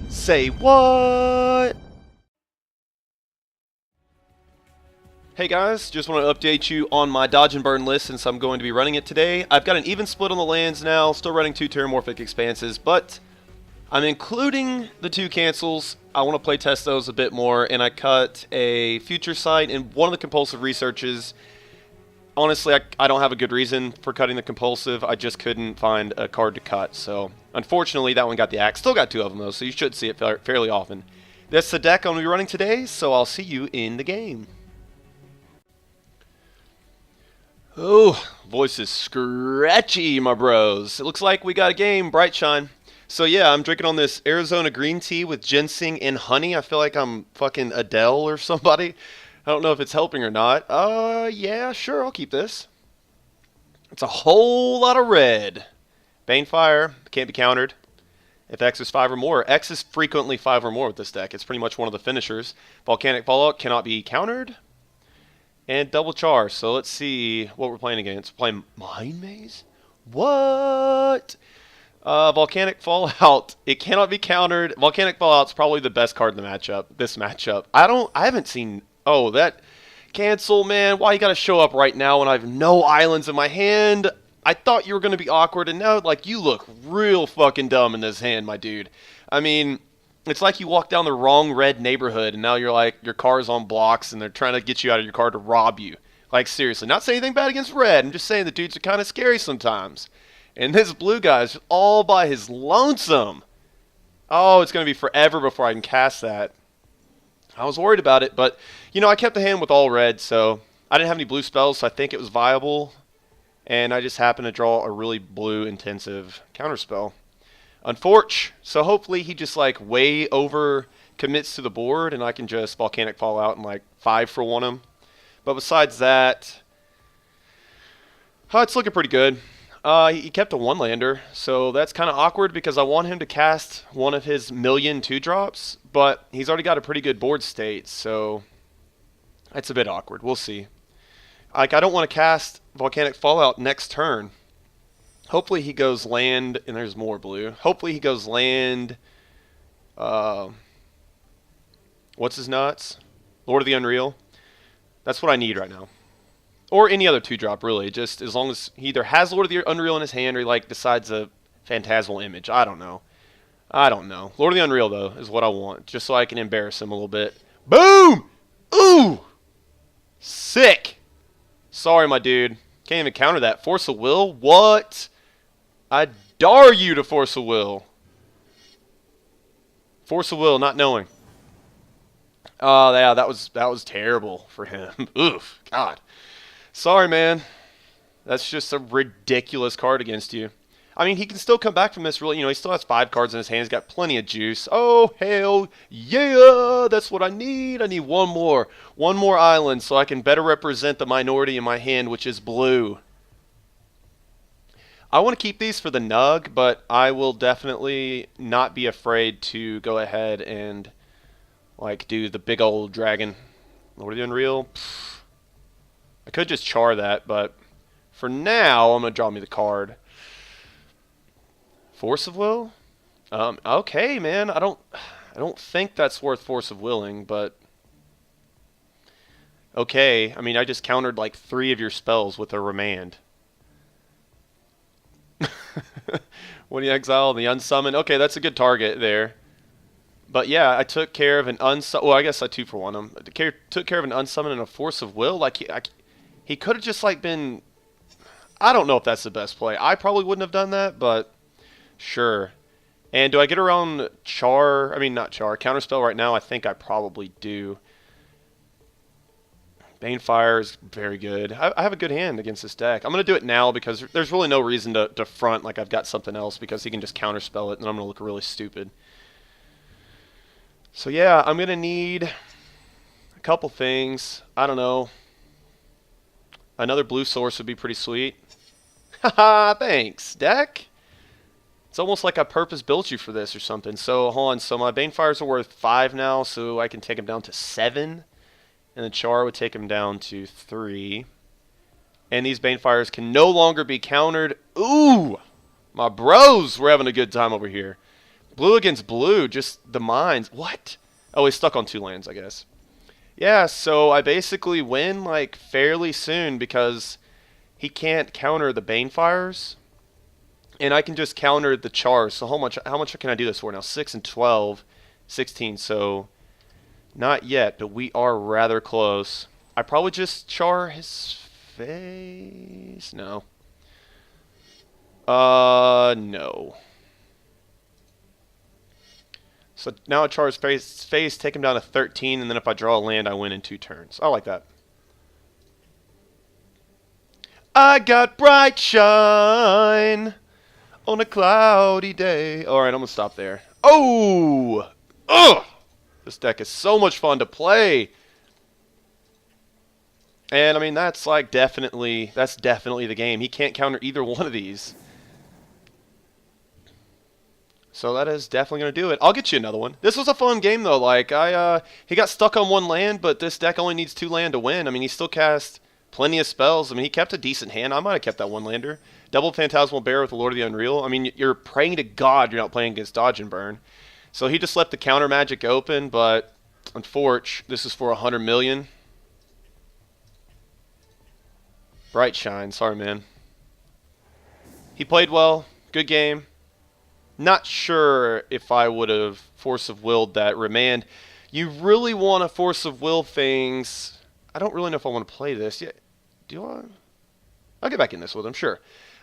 Say what? Hey guys, just want to update you on my dodge and burn list since I'm going to be running it today. I've got an even split on the lands now, still running 2 Terramorphic Expanses, but I'm including the 2 cancels. I want to play test those a bit more, and I cut a future sight in one of the compulsive researches. Honestly, I don't have a good reason for cutting the compulsive. I just couldn't find a card to cut, so unfortunately that one got the axe. Still got 2 of them though, so you should see it fairly often. That's the deck I'm going to be running today, so I'll see you in the game. Oh, voice is scratchy, my bros. It looks like we got a game, Bright Shine. So yeah, I'm drinking on this Arizona green tea with ginseng and honey. I feel like I'm fucking Adele or somebody. I don't know if it's helping or not. Yeah, sure, I'll keep this. It's a whole lot of red. Banefire, can't be countered. If X is 5 or more. X is frequently 5 or more with this deck. It's pretty much one of the finishers. Volcanic Fallout cannot be countered. And double char. So let's see what we're playing against. We're playing Mind Maze? What? Volcanic Fallout. It cannot be countered. Volcanic Fallout's probably the best card in the matchup. This matchup. I haven't seen. Oh, that cancel, man. Why you gotta show up right now when I have no islands in my hand? I thought you were gonna be awkward, and now like you look real fucking dumb in this hand, my dude. I mean, it's like you walk down the wrong red neighborhood and now you're like, your car's on blocks and they're trying to get you out of your car to rob you. Like, seriously, not saying anything bad against red. I'm just saying the dudes are kind of scary sometimes. And this blue guy's all by his lonesome. Oh, it's going to be forever before I can cast that. I was worried about it, but, you know, I kept the hand with all red, so I didn't have any blue spells, so I think it was viable. And I just happened to draw a really blue-intensive counterspell. Unfortunate. So hopefully he just like way over commits to the board and I can just Volcanic Fallout and like 5 for 1 him. But besides that, it's looking pretty good. He kept a 1-lander, so that's kind of awkward because I want him to cast one of his million 2-drops, but he's already got a pretty good board state, so that's a bit awkward. We'll see. Like, I don't want to cast Volcanic Fallout next turn. Hopefully he goes land, and there's more blue. Hopefully he goes land, what's his nuts? Lord of the Unreal. That's what I need right now. Or any other 2-drop, really. Just as long as he either has Lord of the Unreal in his hand or he like decides a Phantasmal Image. I don't know. Lord of the Unreal, though, is what I want. Just so I can embarrass him a little bit. Boom! Ooh! Sick! Sorry, my dude. Can't even counter that. Force of Will? What? I dare you to Force a Will. Force a Will, not knowing. Oh, yeah, that was terrible for him. Oof, God. Sorry, man. That's just a ridiculous card against you. I mean, he can still come back from this, really. You know, he still has 5 cards in his hand. He's got plenty of juice. Oh, hell yeah! That's what I need. I need one more. One more island so I can better represent the minority in my hand, which is blue. I want to keep these for the nug, but I will definitely not be afraid to go ahead and like do the big old dragon. Lord of the Unreal. Pfft. I could just char that, but for now I'm gonna draw me the card. Force of Will? Okay, man. I don't think that's worth Force of Willing, but okay. I mean, I just countered like 3 of your spells with a remand. When you exile the unsummon. Okay, that's a good target there. But yeah, I took care of an unsummon. Well, I guess I 2 for 1 him. Took care of an unsummon and a Force of Will. Like he could have just like been. I don't know if that's the best play. I probably wouldn't have done that, but sure. And do I get around char? I mean, not char. Counterspell right now. I think I probably do. Banefire is very good. I have a good hand against this deck. I'm going to do it now because there's really no reason to front like I've got something else because he can just counterspell it and I'm going to look really stupid. So yeah, I'm going to need a couple things. I don't know. Another blue source would be pretty sweet. Haha, thanks, deck. It's almost like I purpose built you for this or something. So hold on. So my Banefires are worth 5 now, so I can take them down to 7. And the char would take him down to 3. And these Banefires can no longer be countered. Ooh! My bros, we're having a good time over here. Blue against blue, just the mines. What? Oh, he's stuck on 2 lands, I guess. Yeah, so I basically win, like, fairly soon because he can't counter the Banefires. And I can just counter the Chars. So how much can I do this for now? 6 and 12. 16, so not yet, but we are rather close. I probably just char his face. No. No. So now I char his face, take him down to 13, and then if I draw a land, I win in 2 turns. I like that. I got bright shine on a cloudy day. All right, I'm gonna stop there. Oh! Ugh! This deck is so much fun to play. And I mean that's definitely the game. He can't counter either one of these. So that is definitely going to do it. I'll get you another one. This was a fun game though. Like he got stuck on 1 land, but this deck only needs 2 land to win. I mean, he still cast plenty of spells. I mean, he kept a decent hand. I might have kept that 1 lander. Double Phantasmal Bear with the Lord of the Unreal. I mean, you're praying to God you're not playing against Dodge and Burn. So he just left the counter magic open, but unfortunately, this is for 100 million. Bright shine. Sorry, man. He played well. Good game. Not sure if I would have Force of Willed that Remand. You really want to Force of Will things. I don't really know if I want to play this. Yeah, do I? I'll get back in this with him, sure.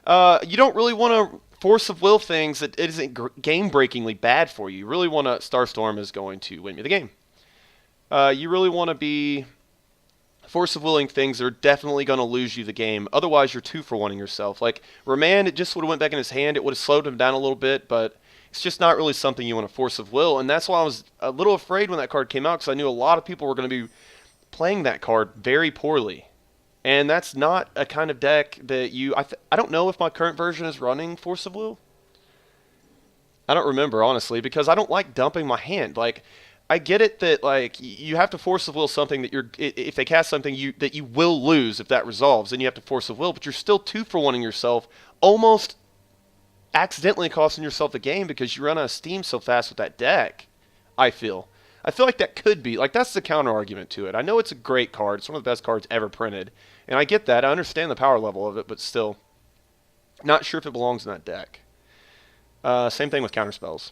You don't really want to Force of Will things that it isn't game-breakingly bad for you. You really want to... Starstorm is going to win me the game. You really want to be Force of Willing things that are definitely going to lose you the game. Otherwise, you're 2 for 1ing yourself. Like, Remand, it just would have went back in his hand. It would have slowed him down a little bit, but it's just not really something you want to Force of Will. And that's why I was a little afraid when that card came out, because I knew a lot of people were going to be playing that card very poorly. And that's not a kind of deck that you... I don't know if my current version is running Force of Will. I don't remember, honestly, because I don't like dumping my hand. Like, I get it that, like, you have to Force of Will something that you're... If they cast something that you will lose if that resolves, then you have to Force of Will, but you're still 2 for 1ing yourself, almost accidentally costing yourself the game because you run out of steam so fast with that deck, I feel. I feel like that could be... Like, that's the counter-argument to it. I know it's a great card. It's one of the best cards ever printed. And I get that. I understand the power level of it, but still, not sure if it belongs in that deck. Same thing with counterspells.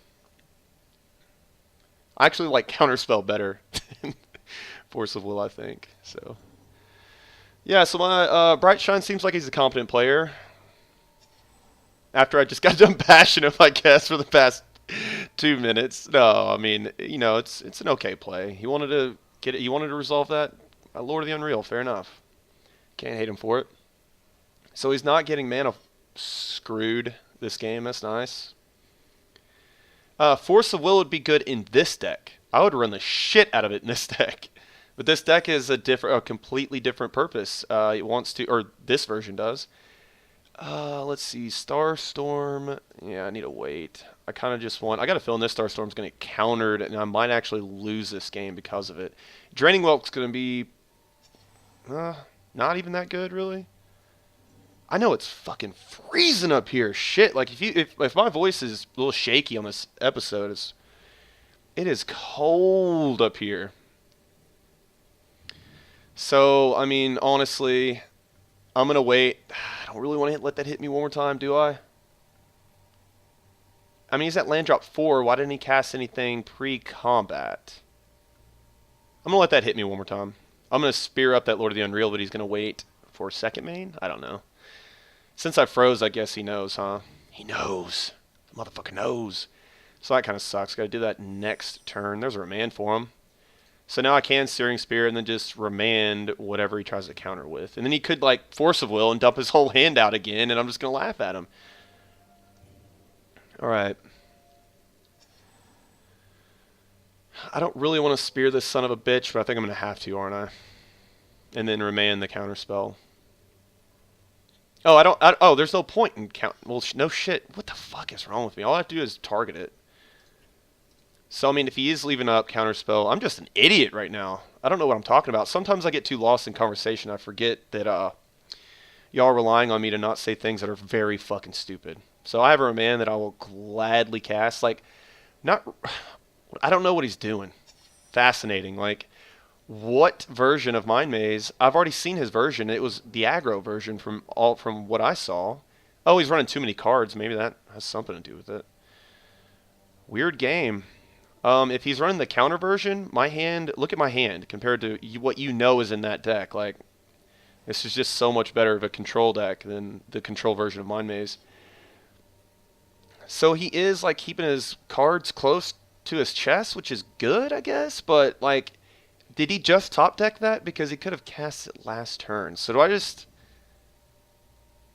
I actually like counterspell better than Force of Will, I think. So, yeah. So my Bright Shine seems like he's a competent player. After I just got done bashing him, I guess, for the past 2 minutes. No, I mean, you know, it's an okay play. He wanted to get it. He wanted to resolve that. Lord of the Unreal. Fair enough. Can't hate him for it. So he's not getting mana screwed this game. That's nice. Force of Will would be good in this deck. I would run the shit out of it in this deck. But this deck is a completely different purpose. It wants to, or this version does. Let's see, Starstorm. Yeah, I need to wait. I kind of just want... I got a feeling this Starstorm's going to get countered, and I might actually lose this game because of it. Draining Whelp's going to be... not even that good, really. I know it's fucking freezing up here. Shit, like if my voice is a little shaky on this episode, it is cold up here. So, I mean, honestly, I'm going to wait. I don't really want to let that hit me one more time, do I? I mean, he's at land drop 4. Why didn't he cast anything pre-combat? I'm going to let that hit me one more time. I'm going to spear up that Lord of the Unreal, but he's going to wait for second main? I don't know. Since I froze, I guess he knows, huh? He knows. The motherfucker knows. So that kind of sucks. Got to do that next turn. There's a remand for him. So now I can Searing Spear and then just remand whatever he tries to counter with. And then he could, like, Force of Will and dump his whole hand out again, and I'm just going to laugh at him. Alright. I don't really want to spear this son of a bitch, but I think I'm going to have to, aren't I? And then remand the counter spell. Oh, oh, there's no point in count. Well, no shit. What the fuck is wrong with me? All I have to do is target it. So, I mean, if he is leaving up counterspell, I'm just an idiot right now. I don't know what I'm talking about. Sometimes I get too lost in conversation. I forget that y'all are relying on me to not say things that are very fucking stupid. So I have a remand that I will gladly cast. Like, Not, I don't know what he's doing. Fascinating. Like, what version of Mind Maze? I've already seen his version. It was the aggro version from what I saw. Oh, he's running too many cards. Maybe that has something to do with it. Weird game. If he's running the counter version, my hand, look at my hand compared to what you know is in that deck. Like, this is just so much better of a control deck than the control version of Mind Maze. So he is, like, keeping his cards close to his chest, which is good, I guess. But, like, did he just top deck that? Because he could have cast it last turn. So do I just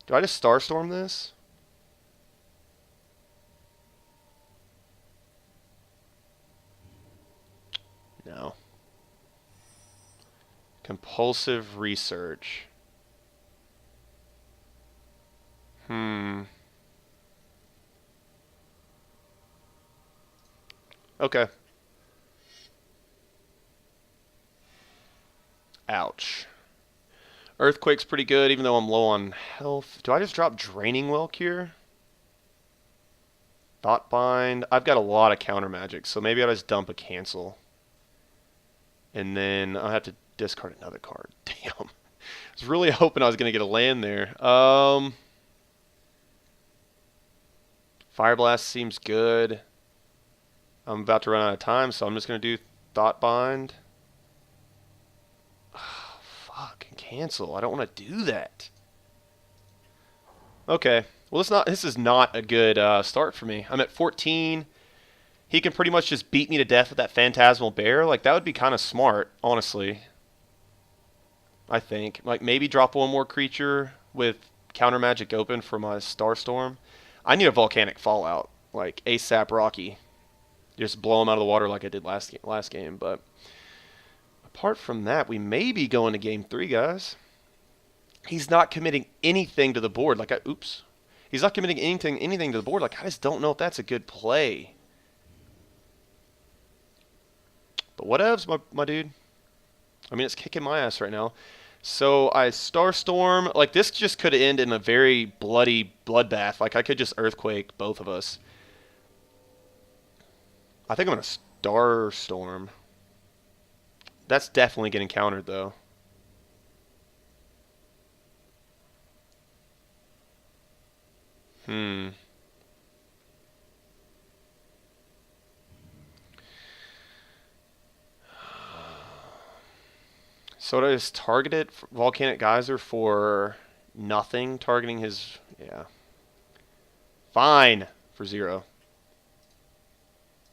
Starstorm this? No. Compulsive research. Okay. Ouch. Earthquake's pretty good, even though I'm low on health. Do I just drop Draining Well here? Thoughtbind. I've got a lot of counter magic, so maybe I'll just dump a cancel. And then I'll have to discard another card. Damn. I was really hoping I was going to get a land there. Fire Blast seems good. I'm about to run out of time, so I'm just going to do Thoughtbind. Oh, fuck. Cancel. I don't want to do that. Okay. Well, this is not a good start for me. I'm at 14. He can pretty much just beat me to death with that Phantasmal Bear. Like, that would be kind of smart, honestly. I think. Like, maybe drop one more creature with Counter Magic open for my Starstorm. I need a Volcanic Fallout. Like, ASAP Rocky. Just blow him out of the water like I did last game. But apart from that, we may be going to Game 3, guys. He's not committing anything to the board. Like, oops. He's not committing anything to the board. Like, I just don't know if that's a good play. But whatevs, my dude. I mean, it's kicking my ass right now. So I Starstorm. Like, this just could end in a very bloody bloodbath. Like, I could just Earthquake both of us. I think I'm going to Starstorm. That's definitely getting countered, though. So I just targeted Volcanic Geyser for nothing, targeting his... Yeah. Fine. For 0.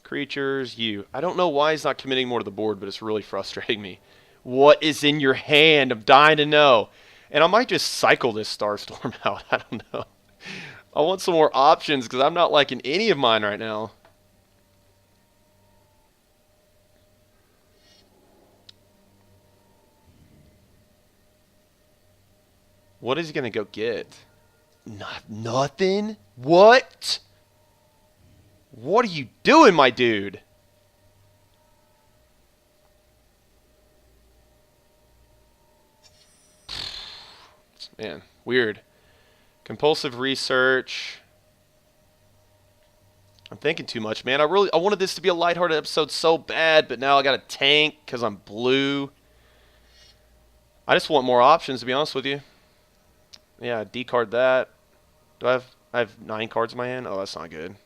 Creatures, you. I don't know why he's not committing more to the board, but it's really frustrating me. What is in your hand? I'm dying to know. And I might just cycle this Starstorm out. I don't know. I want some more options because I'm not liking any of mine right now. What is he going to go get? Nothing? What? What are you doing, my dude? Man, weird. Compulsive research. I'm thinking too much, man. I wanted this to be a lighthearted episode so bad, but now I got a tank because I'm blue. I just want more options, to be honest with you. Yeah, decard that. I have 9 cards in my hand? Oh, that's not good.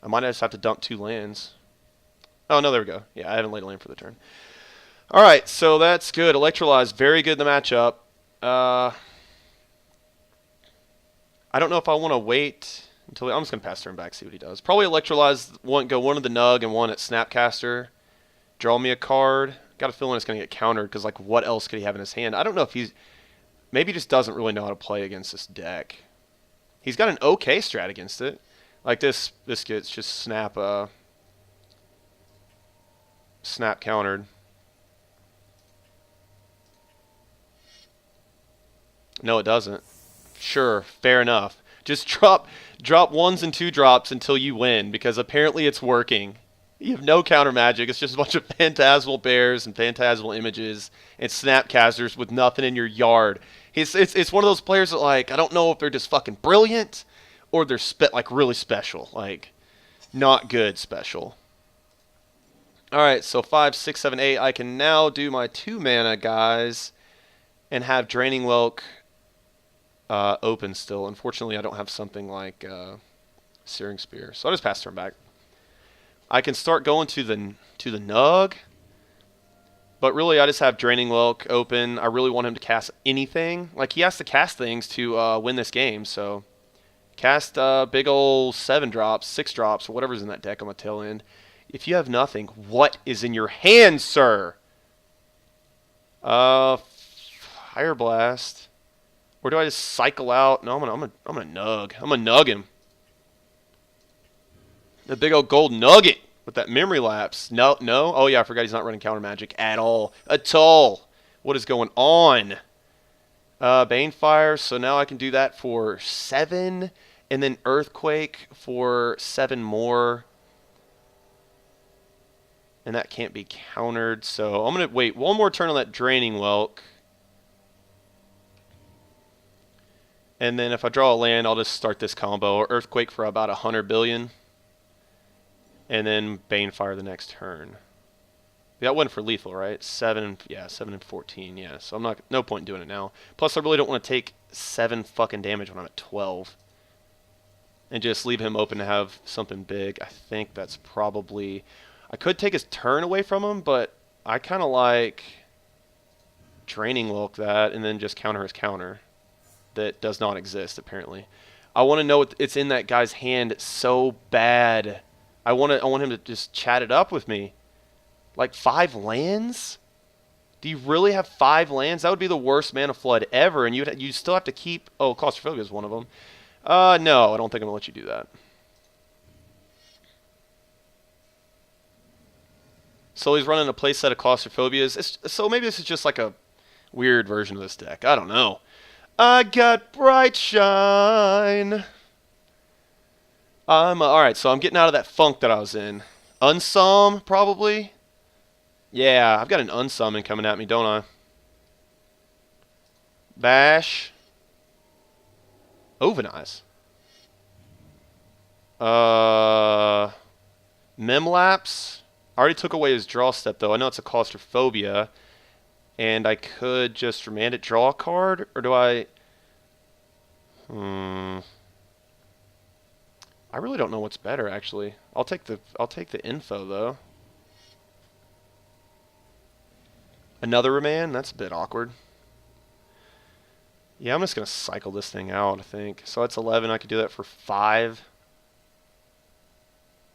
I might just have to dump 2 lands. Oh, no, there we go. Yeah, I haven't laid a land for the turn. All right, so that's good. Electrolyze, very good in the matchup. I don't know if I want to wait until... I'm just going to pass turn back, see what he does. Probably Electrolyze, go one at the Nug and one at Snapcaster. Draw me a card. Got a feeling it's going to get countered because, like, what else could he have in his hand? I don't know if he's... Maybe he just doesn't really know how to play against this deck. He's got an okay strat against it. Like this gets just snap countered. No, it doesn't. Sure, fair enough. Just drop 1s and 2 drops until you win, because apparently it's working. You have no counter magic. It's just a bunch of Phantasmal Bears and Phantasmal Images and Snapcasters with nothing in your yard. It's one of those players that, like, I don't know if they're just fucking brilliant or they're like really special. Like, Not good special. Alright, so 5, 6, 7, 8. I can now do my 2 mana guys and have Draining Welk open still. Unfortunately, I don't have something like Searing Spear, so I'll just pass turn back. I can start going to the Nug, but really I just have Draining Welk open. I really want him to cast anything. Like, he has to cast things to win this game, so cast big ol' 7 drops, 6 drops, or whatever's in that deck on the tail end. If you have nothing, what is in your hand, sir? Fire Blast. Or do I just cycle out? No, I'm gonna nug. I'm gonna nug him. The big old gold nugget with that memory lapse. No. Oh yeah, I forgot he's not running counter magic at all. At all. What is going on? Banefire. So now I can do that for 7, and then Earthquake for 7 more. And that can't be countered. So I'm gonna wait one more turn on that Draining Welk. And then if I draw a land, I'll just start this combo. Or Earthquake for about 100 billion. And then Banefire the next turn. That went for lethal, right? 7 and 14, yeah. So I'm no point in doing it now. Plus, I really don't want to take 7 fucking damage when I'm at 12. And just leave him open to have something big. I think that's probably... I could take his turn away from him, but I kind of like Draining Welk that and then just counter his counter. That does not exist, apparently. I want to know what's in that guy's hand so bad. I want him to just chat it up with me. Like 5 lands? Do you really have 5 lands? That would be the worst mana flood ever, and you still have to keep... Oh, Claustrophobia is one of them. No, I don't think I'm going to let you do that. So he's running a playset of Claustrophobias. So maybe this is just like a weird version of this deck. I don't know. I got Bright Shine. Alright, so I'm getting out of that funk that I was in. Unsummon, probably? Yeah, I've got an unsummon coming at me, don't I? Bash. Ovenize. Memlapse. I already took away his draw step, though. I know it's a Claustrophobia. And I could just remand it, draw a card? Or do I... I really don't know what's better, actually. I'll take the info, though. Another remand? That's a bit awkward. Yeah, I'm just going to cycle this thing out, I think. So that's 11. I could do that for 5.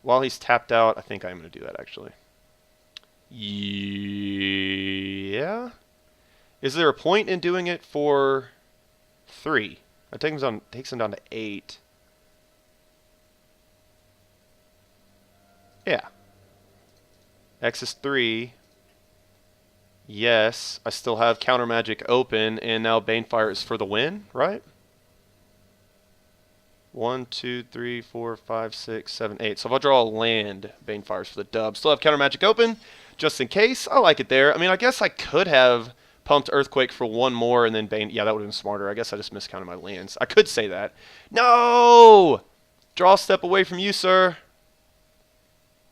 While he's tapped out, I think I'm going to do that, actually. Yeah? Is there a point in doing it for 3? It takes him down to 8. Yeah. X is 3. Yes. I still have counter magic open, and now Banefire is for the win, right? 1, 2, 3, 4, 5, 6, 7, 8. So if I draw a land, Banefire's for the dub. Still have counter magic open, just in case. I like it there. I mean, I guess I could have pumped Earthquake for 1 more and then Bane. Yeah, that would have been smarter. I guess I just miscounted my lands. I could say that. No! Draw a step away from you, sir.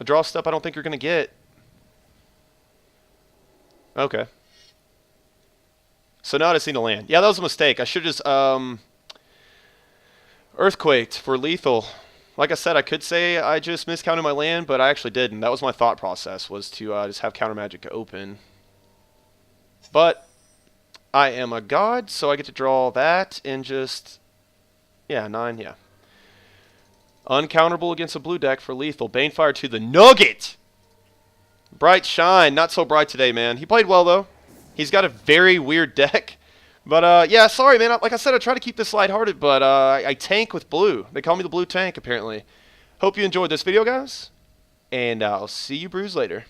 A draw step I don't think you're going to get. Okay. So now I just need a land. Yeah, that was a mistake. I should have just Earthquaked for lethal. Like I said, I could say I just miscounted my land, but I actually didn't. That was my thought process, was to just have counter magic open. But I am a god, so I get to draw that and just... Yeah, 9, yeah. Uncounterable against a blue deck for lethal. Banefire to the Nugget! Bright Shine. Not so bright today, man. He played well, though. He's got a very weird deck. But, yeah, sorry, man. Like I said, I try to keep this lighthearted, but I tank with blue. They call me the blue tank, apparently. Hope you enjoyed this video, guys. And I'll see you brews later.